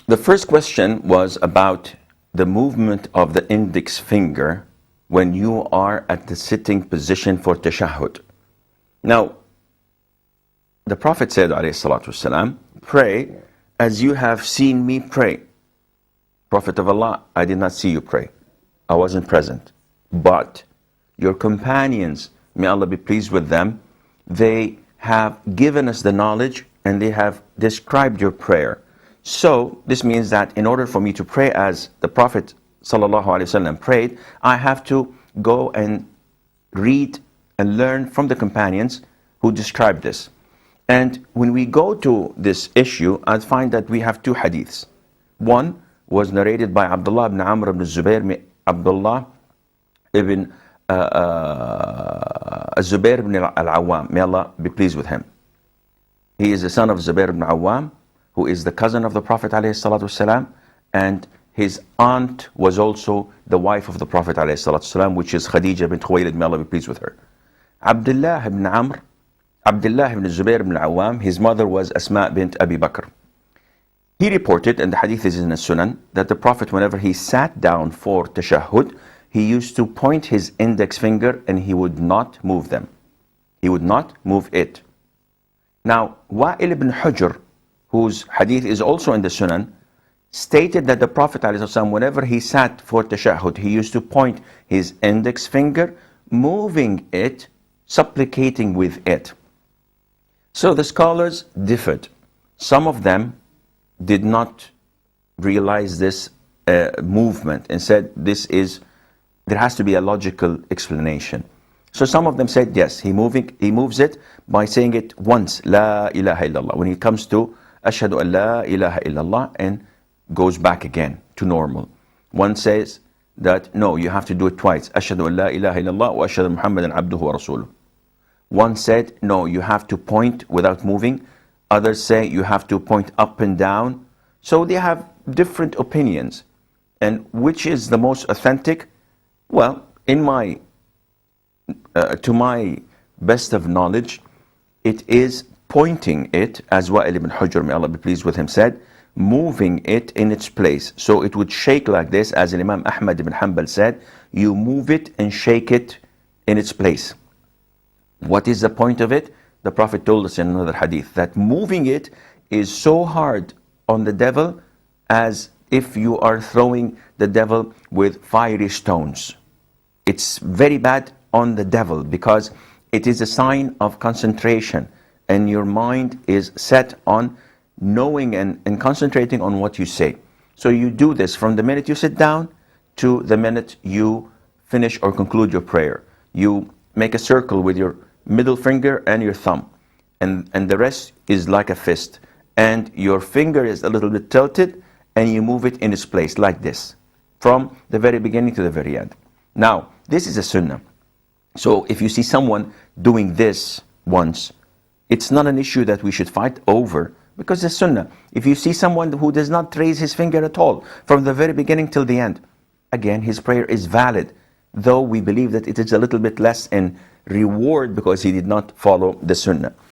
The first question was about the movement of the index finger when you are at the sitting position for tashahud. Now, the Prophet said, ﷺ, pray as you have seen me pray. Prophet of Allah, I did not see you pray. I wasn't present. But your companions, may Allah be pleased with them, they have given us the knowledge and they have described your prayer. So this means that in order for me to pray as the Prophet ﷺ prayed, I have to go and read and learn from the companions who described this. And when we go to this issue, I find that we have two hadiths. One was narrated by Abdullah ibn Amr ibn Zubair, Abdullah ibn Zubair ibn al-Awwam. May Allah be pleased with him. He is the son of Zubair ibn Awwam, who is the cousin of the Prophet ﷺ, and his aunt was also the wife of the Prophet ﷺ, which is Khadija bint Khuwaylid. May Allah be pleased with her. Abdullah ibn Amr, Abdullah ibn Zubair ibn Awwam, his mother was Asma bint Abi Bakr. He reported, and the hadith is in the Sunan, that the Prophet, whenever he sat down for tashahud, he used to point his index finger and he would not move them. He would not move it. Now, Wa'il ibn Hujr, whose hadith is also in the Sunan, stated that the Prophet ﷺ, whenever he sat for tashahud, he used to point his index finger, moving it, supplicating with it. So the scholars differed. Some of them did not realize this movement and said there has to be a logical explanation. So some of them said yes, he moves it by saying it once, La ilaha illallah. When he comes to Ashhadu an la ilaha illallah, and goes back again to normal. One says that no, you have to do it twice. Ashhadu an la ilaha illallah wa ashhadu Muhammadan abduhu wa rasuluh. One said no, you have to point without moving. Others say you have to point up and down. So they have different opinions. And which is the most authentic? Well, to my best of knowledge, it is pointing it, as Wa'il ibn Hujr, may Allah be pleased with him, said, moving it in its place. So it would shake like this, as Imam Ahmad ibn Hanbal said, you move it and shake it in its place. What is the point of it? The Prophet told us in another hadith that moving it is so hard on the devil as if you are throwing the devil with fiery stones. It's very bad on the devil because it is a sign of concentration, and your mind is set on knowing and concentrating on what you say. So you do this from the minute you sit down to the minute you finish or conclude your prayer. You make a circle with your middle finger and your thumb, and the rest is like a fist, and your finger is a little bit tilted, and you move it in its place like this from the very beginning to the very end. Now, this is a sunnah. So if you see someone doing this once, it's not an issue that we should fight over, because it's sunnah. If you see someone who does not raise his finger at all from the very beginning till the end, again, his prayer is valid, though we believe that it is a little bit less in reward because he did not follow the sunnah.